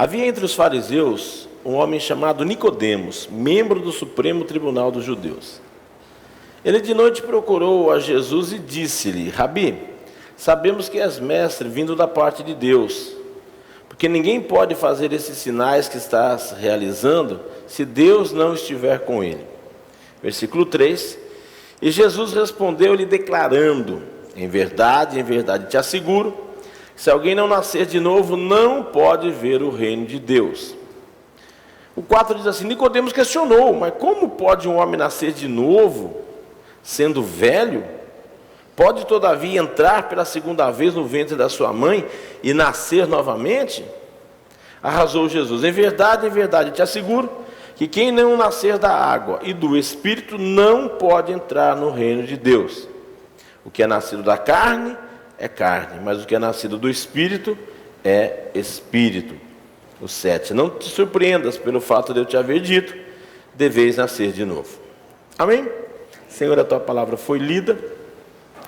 Havia entre os fariseus um homem chamado Nicodemos, membro do Supremo Tribunal dos Judeus. Ele de noite procurou a Jesus e disse-lhe: Rabi, sabemos que és mestre vindo da parte de Deus, porque ninguém pode fazer esses sinais que estás realizando se Deus não estiver com ele. Versículo 3. E Jesus respondeu-lhe declarando: em verdade te asseguro, que se alguém não nascer de novo, não pode ver o reino de Deus. O 4 diz assim: Nicodemos questionou: mas como pode um homem nascer de novo, sendo velho? Pode todavia entrar pela segunda vez no ventre da sua mãe e nascer novamente? Arrasou Jesus: em verdade te asseguro, que quem não nascer da água e do Espírito não pode entrar no reino de Deus. O que é nascido da carne é carne, mas o que é nascido do Espírito é Espírito. O 7. Não te surpreendas pelo fato de eu te haver dito: deveis nascer de novo. Amém? Senhor, a tua palavra foi lida.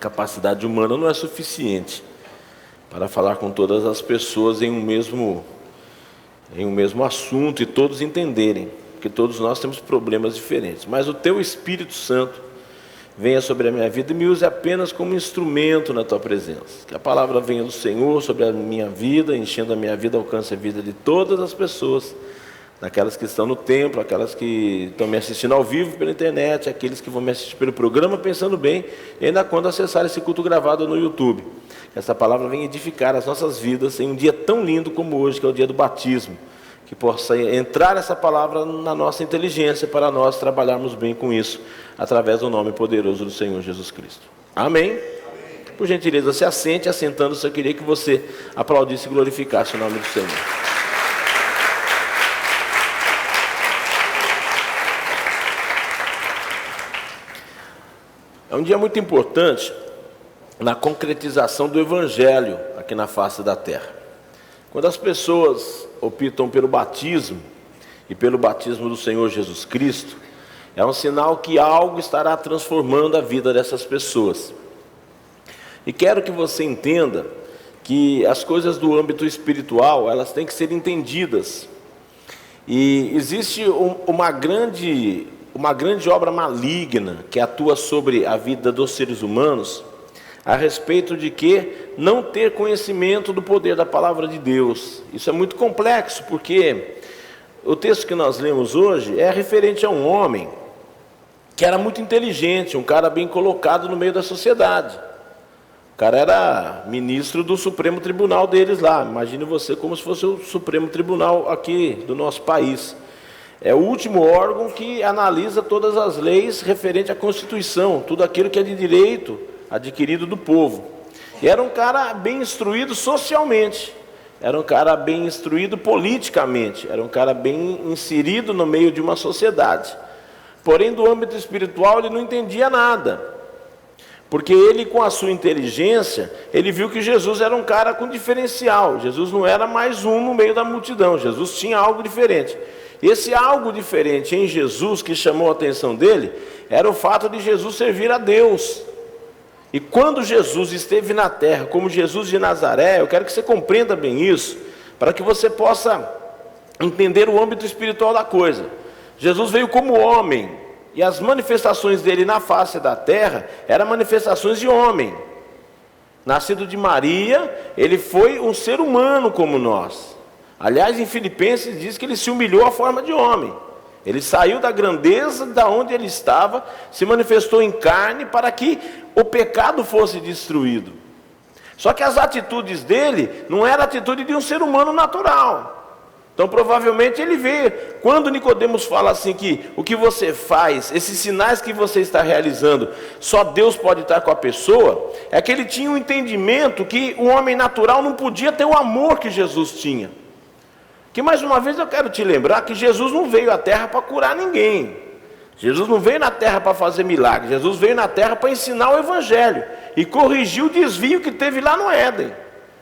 Capacidade humana não é suficiente para falar com todas as pessoas em um mesmo assunto e todos entenderem, porque todos nós temos problemas diferentes. Mas o teu Espírito Santo venha sobre a minha vida e me use apenas como instrumento na tua presença. Que a palavra venha do Senhor sobre a minha vida, enchendo a minha vida, alcance a vida de todas as pessoas, daquelas que estão no templo, aquelas que estão me assistindo ao vivo pela internet, aqueles que vão me assistir pelo programa Pensando Bem, e ainda quando acessar esse culto gravado no YouTube. Que essa palavra venha edificar as nossas vidas em um dia tão lindo como hoje, que é o dia do batismo. Que possa entrar essa palavra na nossa inteligência para nós trabalharmos bem com isso, através do nome poderoso do Senhor Jesus Cristo. Amém? Amém. Por gentileza, se assente. Assentando-se, eu queria que você aplaudisse e glorificasse o nome do Senhor. É um dia muito importante na concretização do Evangelho aqui na face da terra. Quando as pessoas optam pelo batismo e pelo batismo do Senhor Jesus Cristo, é um sinal que algo estará transformando a vida dessas pessoas. E quero que você entenda que as coisas do âmbito espiritual, elas têm que ser entendidas. E existe uma grande obra maligna que atua sobre a vida dos seres humanos, a respeito de que não ter conhecimento do poder da palavra de Deus. Isso é muito complexo, porque o texto que nós lemos hoje é referente a um homem que era muito inteligente, um cara bem colocado no meio da sociedade. O cara era ministro do Supremo Tribunal deles lá. Imagine você como se fosse o Supremo Tribunal aqui do nosso país. É o último órgão que analisa todas as leis referentes à Constituição, tudo aquilo que é de direito adquirido do povo. E era um cara bem instruído socialmente, era um cara bem instruído politicamente, era um cara bem inserido no meio de uma sociedade. Porém, do âmbito espiritual, ele não entendia nada, porque ele, com a sua inteligência, ele viu que Jesus era um cara com diferencial. Jesus não era mais um no meio da multidão, Jesus tinha algo diferente. Esse algo diferente em Jesus que chamou a atenção dele era o fato de Jesus servir a Deus. E quando Jesus esteve na terra, como Jesus de Nazaré, eu quero que você compreenda bem isso, para que você possa entender o âmbito espiritual da coisa. Jesus veio como homem, e as manifestações dele na face da terra eram manifestações de homem. Nascido de Maria, ele foi um ser humano como nós. Aliás, em Filipenses diz que ele se humilhou à forma de homem. Ele saiu da grandeza da onde ele estava, se manifestou em carne para que o pecado fosse destruído. Só que as atitudes dele não eram a atitude de um ser humano natural. Então provavelmente ele vê, quando Nicodemos fala assim que o que você faz, esses sinais que você está realizando, só Deus pode estar com a pessoa, é que ele tinha um entendimento que o homem natural não podia ter o amor que Jesus tinha. Que mais uma vez eu quero te lembrar que Jesus não veio à terra para curar ninguém. Jesus não veio na terra para fazer milagre. Jesus veio na terra para ensinar o Evangelho e corrigir o desvio que teve lá no Éden.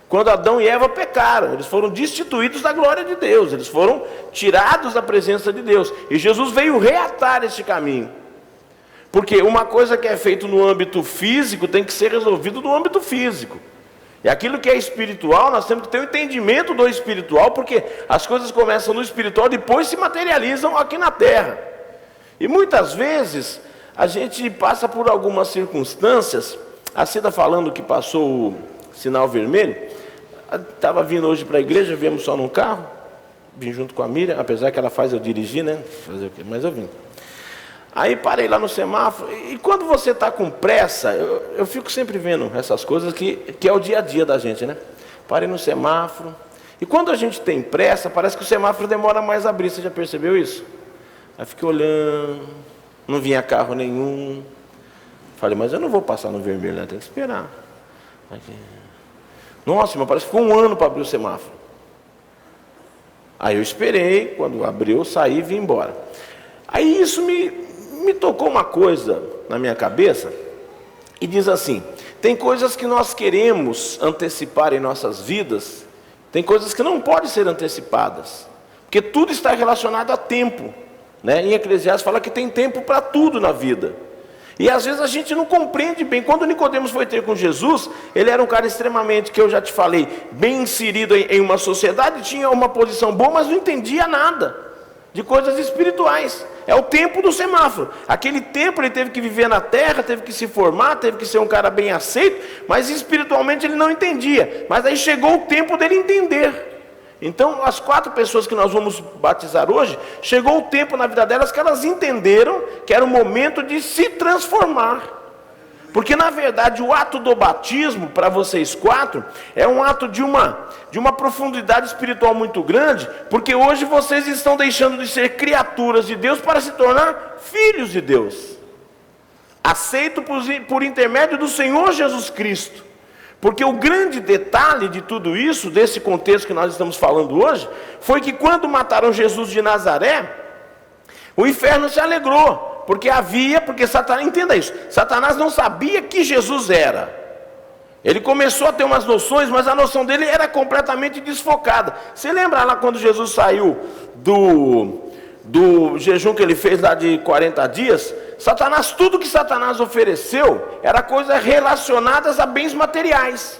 Quando Adão e Eva pecaram, eles foram destituídos da glória de Deus, eles foram tirados da presença de Deus. E Jesus veio reatar esse caminho. Porque uma coisa que é feita no âmbito físico tem que ser resolvido no âmbito físico. E aquilo que é espiritual, nós temos que ter o entendimento do espiritual, porque as coisas começam no espiritual, depois se materializam aqui na terra. E muitas vezes, a gente passa por algumas circunstâncias. A Cida falando que passou o sinal vermelho, estava vindo hoje para a igreja, viemos só num carro, vim junto com a Miriam, apesar que ela faz eu dirigir, né? Fazer o quê? Mas eu vim. Aí parei lá no semáforo, e quando você está com pressa, eu fico sempre vendo essas coisas que é o dia a dia da gente, né? Parei no semáforo, e quando a gente tem pressa, parece que o semáforo demora mais a abrir, você já percebeu isso? Aí fiquei olhando, não vinha carro nenhum, falei, mas eu não vou passar no vermelho, né? Tem que esperar. Aqui. Nossa, mas parece que ficou um ano para abrir o semáforo. Aí eu esperei, quando abriu, eu saí e vim embora. Aí isso me tocou uma coisa na minha cabeça, e diz assim, tem coisas que nós queremos antecipar em nossas vidas, tem coisas que não podem ser antecipadas, porque tudo está relacionado a tempo, né? Em Eclesiastes fala que tem tempo para tudo na vida, e às vezes a gente não compreende bem. Quando Nicodemos foi ter com Jesus, ele era um cara extremamente, que eu já te falei, bem inserido em uma sociedade, tinha uma posição boa, mas não entendia nada de coisas espirituais. É o tempo do semáforo. Aquele tempo ele teve que viver na terra, teve que se formar, teve que ser um cara bem aceito, mas espiritualmente ele não entendia. Mas aí chegou o tempo dele entender. Então as 4 pessoas que nós vamos batizar hoje, chegou o tempo na vida delas que elas entenderam que era o momento de se transformar. Porque na verdade o ato do batismo, para vocês 4, é um ato de uma profundidade espiritual muito grande, porque hoje vocês estão deixando de ser criaturas de Deus para se tornar filhos de Deus, aceito por intermédio do Senhor Jesus Cristo. Porque o grande detalhe de tudo isso, desse contexto que nós estamos falando hoje, foi que quando mataram Jesus de Nazaré, o inferno se alegrou. Porque Satanás, entenda isso, Satanás não sabia que Jesus era. Ele começou a ter umas noções, mas a noção dele era completamente desfocada. Você lembra lá quando Jesus saiu do jejum que ele fez lá de 40 dias? Satanás, tudo que Satanás ofereceu, era coisas relacionadas a bens materiais.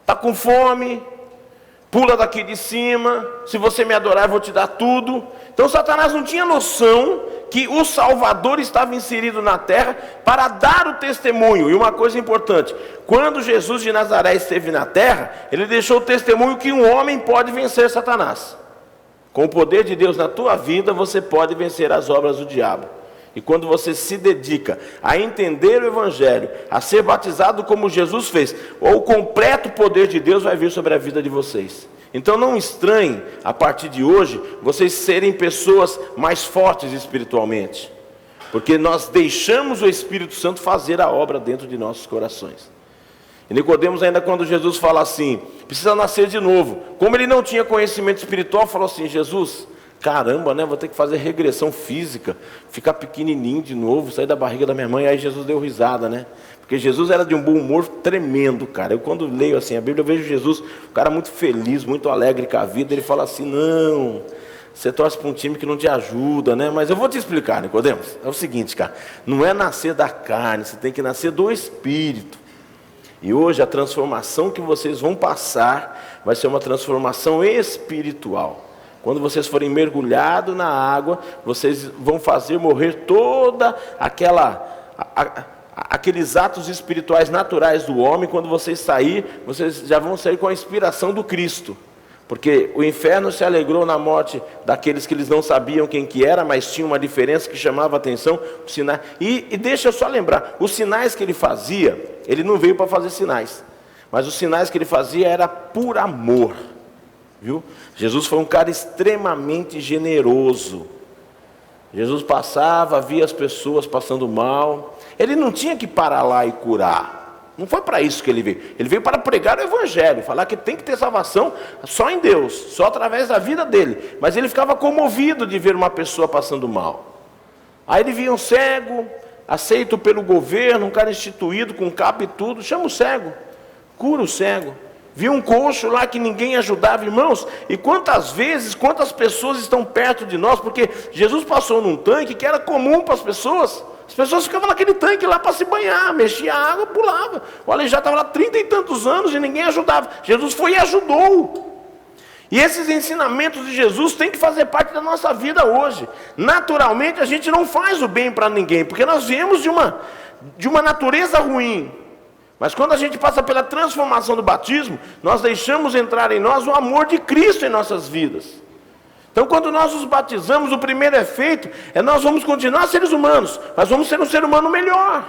Está com fome, pula daqui de cima, se você me adorar eu vou te dar tudo. Então Satanás não tinha noção que o Salvador estava inserido na terra para dar o testemunho. E uma coisa importante, quando Jesus de Nazaré esteve na terra, ele deixou o testemunho que um homem pode vencer Satanás. Com o poder de Deus na tua vida, você pode vencer as obras do diabo. E quando você se dedica a entender o Evangelho, a ser batizado como Jesus fez, o completo poder de Deus vai vir sobre a vida de vocês. Então não estranhem, a partir de hoje, vocês serem pessoas mais fortes espiritualmente. Porque nós deixamos o Espírito Santo fazer a obra dentro de nossos corações. E Nicodemos, ainda quando Jesus fala assim, precisa nascer de novo. Como ele não tinha conhecimento espiritual, falou assim, Jesus, caramba, né, vou ter que fazer regressão física, ficar pequenininho de novo, sair da barriga da minha mãe. Aí Jesus deu risada, né? Porque Jesus era de um bom humor tremendo, cara. Eu quando leio assim a Bíblia, eu vejo Jesus, um cara muito feliz, muito alegre com a vida. Ele fala assim, não, você torce para um time que não te ajuda, né? Mas eu vou te explicar, Nicodemos. É o seguinte, cara, não é nascer da carne, você tem que nascer do Espírito. E hoje a transformação que vocês vão passar vai ser uma transformação espiritual. Quando vocês forem mergulhados na água, vocês vão fazer morrer toda aqueles atos espirituais naturais do homem. Quando vocês saírem, vocês já vão sair com a inspiração do Cristo. Porque o inferno se alegrou na morte daqueles que eles não sabiam quem que era, mas tinha uma diferença que chamava a atenção, os sinais. E deixa eu só lembrar, os sinais que ele fazia, ele não veio para fazer sinais, mas os sinais que ele fazia era por amor, viu? Jesus foi um cara extremamente generoso. Jesus passava, via as pessoas passando mal, ele não tinha que parar lá e curar. Não foi para isso que ele veio. Ele veio para pregar o Evangelho, falar que tem que ter salvação só em Deus, só através da vida dele. Mas ele ficava comovido de ver uma pessoa passando mal. Aí ele via um cego, aceito pelo governo, um cara instituído com capa e tudo, chama o cego, cura o cego. Viu um coxo lá que ninguém ajudava, irmãos. E quantas vezes, quantas pessoas estão perto de nós, porque Jesus passou num tanque que era comum para as pessoas. As pessoas ficavam naquele tanque lá para se banhar, mexia a água, pulava. O aleijado estava lá 30 e tantos anos e ninguém ajudava. Jesus foi e ajudou. E esses ensinamentos de Jesus têm que fazer parte da nossa vida hoje. Naturalmente a gente não faz o bem para ninguém, porque nós viemos de uma natureza ruim. Mas quando a gente passa pela transformação do batismo, nós deixamos entrar em nós o amor de Cristo em nossas vidas. Então quando nós nos batizamos, o primeiro efeito é nós vamos continuar seres humanos, mas vamos ser um ser humano melhor.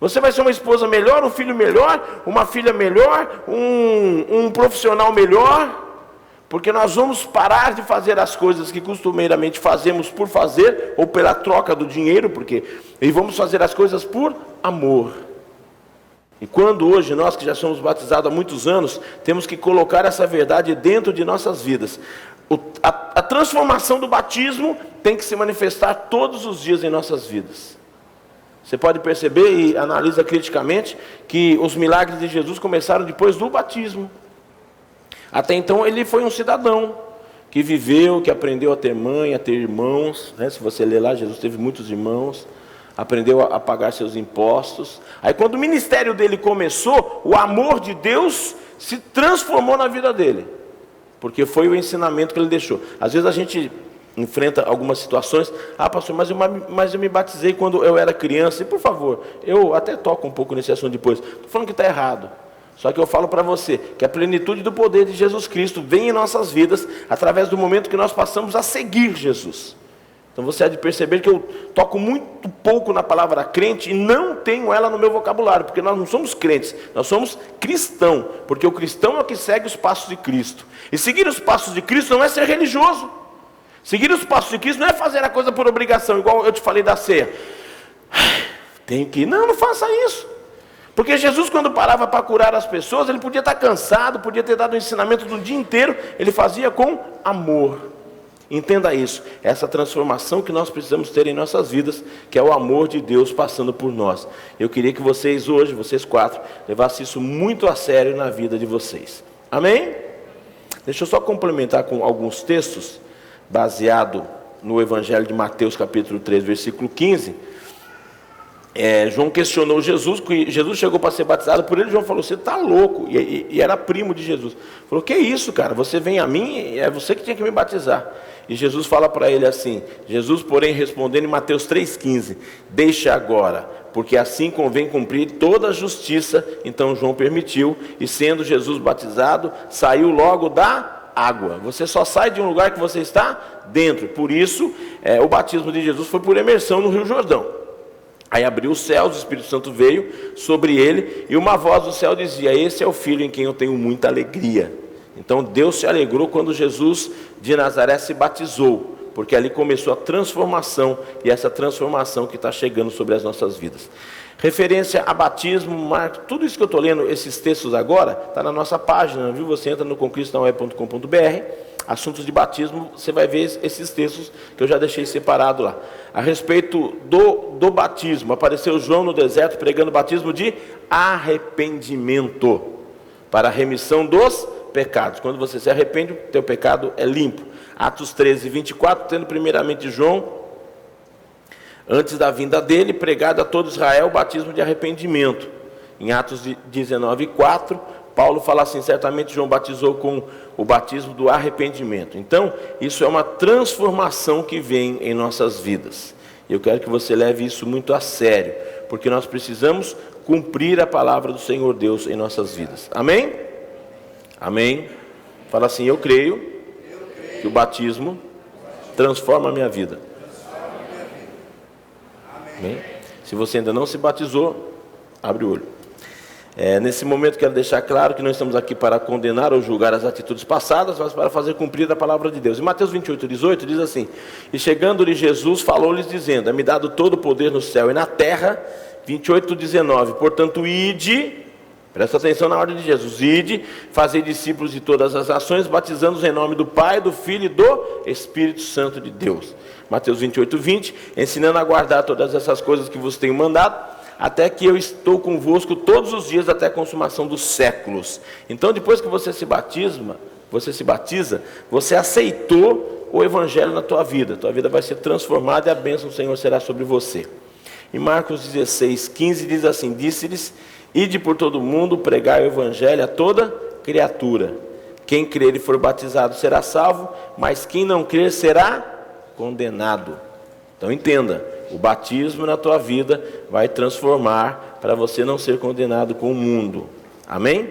Você vai ser uma esposa melhor, um filho melhor, uma filha melhor, um profissional melhor. Porque nós vamos parar de fazer as coisas que costumeiramente fazemos por fazer, ou pela troca do dinheiro, e vamos fazer as coisas por amor. E quando hoje, nós que já somos batizados há muitos anos, temos que colocar essa verdade dentro de nossas vidas. A transformação do batismo tem que se manifestar todos os dias em nossas vidas. Você pode perceber e analisa criticamente que os milagres de Jesus começaram depois do batismo. Até então ele foi um cidadão que viveu, que aprendeu a ter mãe, a ter irmãos, né? Se você ler lá, Jesus teve muitos irmãos, aprendeu a pagar seus impostos. Aí quando o ministério dele começou, o amor de Deus se transformou na vida dele, porque foi o ensinamento que ele deixou. Às vezes a gente enfrenta algumas situações, pastor, mas eu me batizei quando eu era criança, e por favor, eu até toco um pouco nesse assunto depois, estou falando que está errado. Só que eu falo para você que a plenitude do poder de Jesus Cristo vem em nossas vidas através do momento que nós passamos a seguir Jesus. Então você há de perceber que eu toco muito pouco na palavra crente e não tenho ela no meu vocabulário, porque nós não somos crentes, nós somos cristão, porque o cristão é o que segue os passos de Cristo. E seguir os passos de Cristo não é ser religioso. Seguir os passos de Cristo não é fazer a coisa por obrigação, igual eu te falei da ceia. Tem que ir, não faça isso. Porque Jesus, quando parava para curar as pessoas, ele podia estar cansado, podia ter dado um ensinamento do dia inteiro, ele fazia com amor. Entenda isso, essa transformação que nós precisamos ter em nossas vidas, que é o amor de Deus passando por nós. Eu queria que vocês hoje, vocês 4, levassem isso muito a sério na vida de vocês. Amém? Deixa eu só complementar com alguns textos, baseado no Evangelho de Mateus, capítulo 3, versículo 15. João questionou Jesus, que Jesus chegou para ser batizado por ele. João falou, você está louco, e era primo de Jesus. Falou, que isso, cara, você vem a mim, é você que tinha que me batizar. E Jesus fala para ele assim, Jesus porém respondendo em Mateus 3,15, deixa agora, porque assim convém cumprir toda a justiça. Então João permitiu, e sendo Jesus batizado, saiu logo da água. Você só sai de um lugar que você está dentro. Por isso, o batismo de Jesus foi por imersão no Rio Jordão. Aí abriu os céus, o Espírito Santo veio sobre ele, e uma voz do céu dizia, esse é o Filho em quem eu tenho muita alegria. Então Deus se alegrou quando Jesus de Nazaré se batizou, porque ali começou a transformação, e essa transformação que está chegando sobre as nossas vidas. Referência a batismo, marco, tudo isso que eu estou lendo, esses textos agora, está na nossa página, viu? Você entra no concristãoweb.com.br, assuntos de batismo, você vai ver esses textos que eu já deixei separado lá. A respeito do batismo, apareceu João no deserto pregando batismo de arrependimento, para a remissão dos pecados. Quando você se arrepende, o teu pecado é limpo. Atos 13, 24, tendo primeiramente João, antes da vinda dele, pregado a todo Israel o batismo de arrependimento. Em Atos 19, 4, Paulo fala assim, certamente João batizou com o batismo do arrependimento. Então, isso é uma transformação que vem em nossas vidas. Eu quero que você leve isso muito a sério, porque nós precisamos cumprir a palavra do Senhor Deus em nossas vidas. Amém? Amém? Fala assim, eu creio que o batismo transforma a minha vida. Amém? Se você ainda não se batizou, abre o olho. Nesse momento quero deixar claro que não estamos aqui para condenar ou julgar as atitudes passadas, mas para fazer cumprir a palavra de Deus. Em Mateus 28, 18 diz assim, e chegando-lhe Jesus, falou-lhes dizendo, é-me dado todo o poder no céu e na terra. 28, 19, portanto ide, presta atenção na ordem de Jesus, ide, fazei discípulos de todas as nações, batizando-os em nome do Pai, do Filho e do Espírito Santo de Deus. Mateus 28, 20, ensinando a guardar todas essas coisas que vos tenho mandado, até que eu estou convosco todos os dias até a consumação dos séculos. Então, depois que você se batiza, você aceitou o Evangelho na tua vida vai ser transformada e a bênção do Senhor será sobre você. Em Marcos 16, 15 diz assim: disse-lhes: ide por todo mundo, pregai o evangelho a toda criatura. Quem crer e for batizado será salvo, mas quem não crer será condenado. Então entenda, o batismo na tua vida vai transformar para você não ser condenado com o mundo. Amém?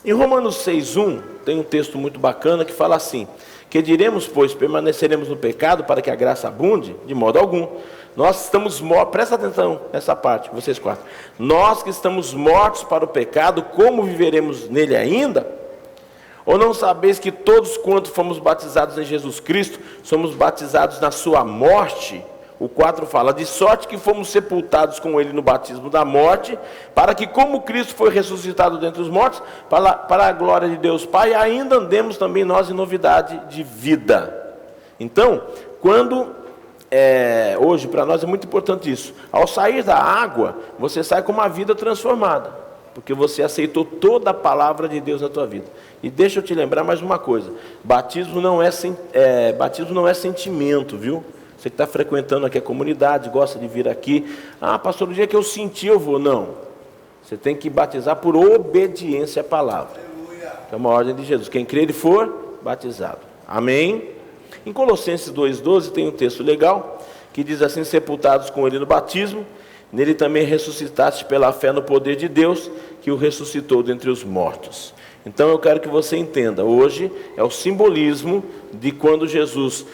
Em Romanos 6:1 tem um texto muito bacana que fala assim: que diremos, pois, permaneceremos no pecado para que a graça abunde? De modo algum. Nós estamos mortos, presta atenção nessa parte, vocês quatro. Nós que estamos mortos para o pecado, como viveremos nele ainda? Ou não sabeis que todos quanto fomos batizados em Jesus Cristo, somos batizados na sua morte? O 4 fala: de sorte que fomos sepultados com ele no batismo da morte, para que como Cristo foi ressuscitado dentre os mortos, para a glória de Deus Pai, ainda andemos também nós em novidade de vida. Então, hoje para nós é muito importante isso. Ao sair da água, você sai com uma vida transformada, porque você aceitou toda a palavra de Deus na tua vida. E deixa eu te lembrar mais uma coisa: batismo não é sentimento, viu? Você que está frequentando aqui a comunidade, gosta de vir aqui: ah, pastor, o dia que eu senti eu vou. Não, você tem que batizar por obediência à palavra, que é uma ordem de Jesus. Quem crer e for batizado. Amém? Em Colossenses 2,12 tem um texto legal, que diz assim: sepultados com ele no batismo, nele também ressuscitaste pela fé no poder de Deus, que o ressuscitou dentre os mortos. Então eu quero que você entenda, hoje é o simbolismo de quando Jesus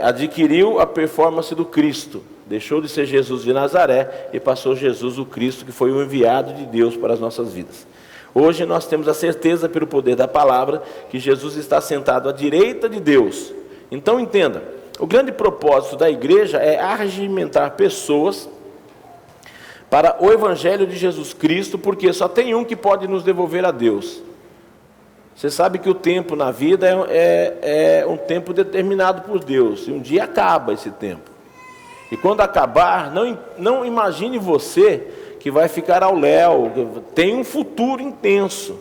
adquiriu a performance do Cristo, deixou de ser Jesus de Nazaré e passou Jesus o Cristo, que foi o enviado de Deus para as nossas vidas. Hoje nós temos a certeza, pelo poder da palavra, que Jesus está sentado à direita de Deus. Então entenda, o grande propósito da igreja é arregimentar pessoas para o evangelho de Jesus Cristo, porque só tem um que pode nos devolver a Deus. Você sabe que o tempo na vida é um tempo determinado por Deus, e um dia acaba esse tempo. E quando acabar, não imagine você que vai ficar ao léu, tem um futuro intenso.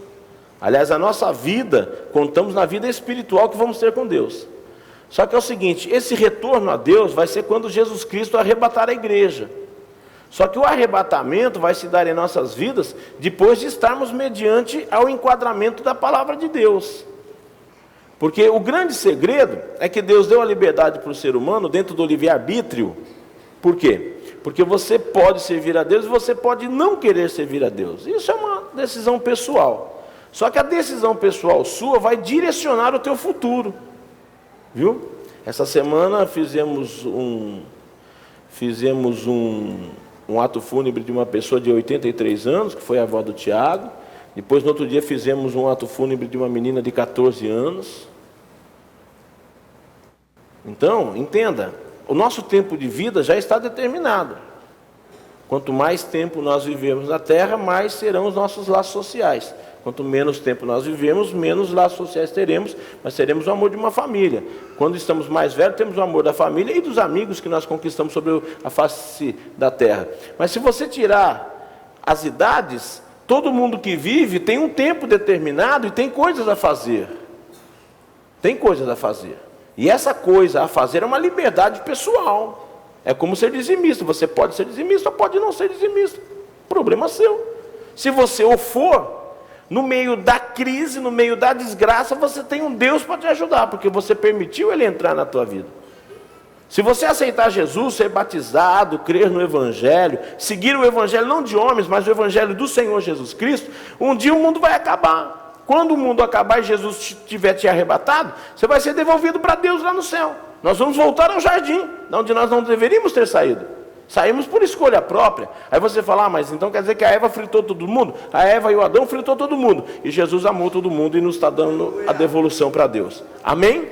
Aliás, a nossa vida, contamos na vida espiritual que vamos ter com Deus. Só que é o seguinte: esse retorno a Deus vai ser quando Jesus Cristo arrebatar a igreja. Só que o arrebatamento vai se dar em nossas vidas depois de estarmos mediante ao enquadramento da palavra de Deus. Porque o grande segredo é que Deus deu a liberdade para o ser humano dentro do livre-arbítrio. Por quê? Porque você pode servir a Deus e você pode não querer servir a Deus. Isso é uma decisão pessoal. Só que a decisão pessoal sua vai direcionar o teu futuro. Viu? Essa semana fizemos um ato fúnebre de uma pessoa de 83 anos, que foi a avó do Tiago. Depois, no outro dia, fizemos um ato fúnebre de uma menina de 14 anos. Então, entenda, o nosso tempo de vida já está determinado. Quanto mais tempo nós vivemos na terra, mais serão os nossos laços sociais. Quanto menos tempo nós vivemos, menos laços sociais teremos, mas teremos o amor de uma família. Quando estamos mais velhos, temos o amor da família e dos amigos que nós conquistamos sobre a face da terra. Mas se você tirar as idades, todo mundo que vive tem um tempo determinado e tem coisas a fazer. Tem coisas a fazer. E essa coisa a fazer é uma liberdade pessoal. É como ser dizimista. Você pode ser dizimista ou pode não ser dizimista. Problema seu. Se você o for, no meio da crise, no meio da desgraça, você tem um Deus para te ajudar, porque você permitiu Ele entrar na tua vida. Se você aceitar Jesus, ser batizado, crer no Evangelho, seguir o Evangelho não de homens, mas o Evangelho do Senhor Jesus Cristo, um dia o mundo vai acabar. Quando o mundo acabar e Jesus tiver te arrebatado, você vai ser devolvido para Deus lá no céu. Nós vamos voltar ao jardim, de onde nós não deveríamos ter saído. Saímos por escolha própria. Aí você fala: ah, mas então quer dizer que a Eva fritou todo mundo? A Eva e o Adão fritou todo mundo. E Jesus amou todo mundo e nos está dando a devolução para Deus. Amém?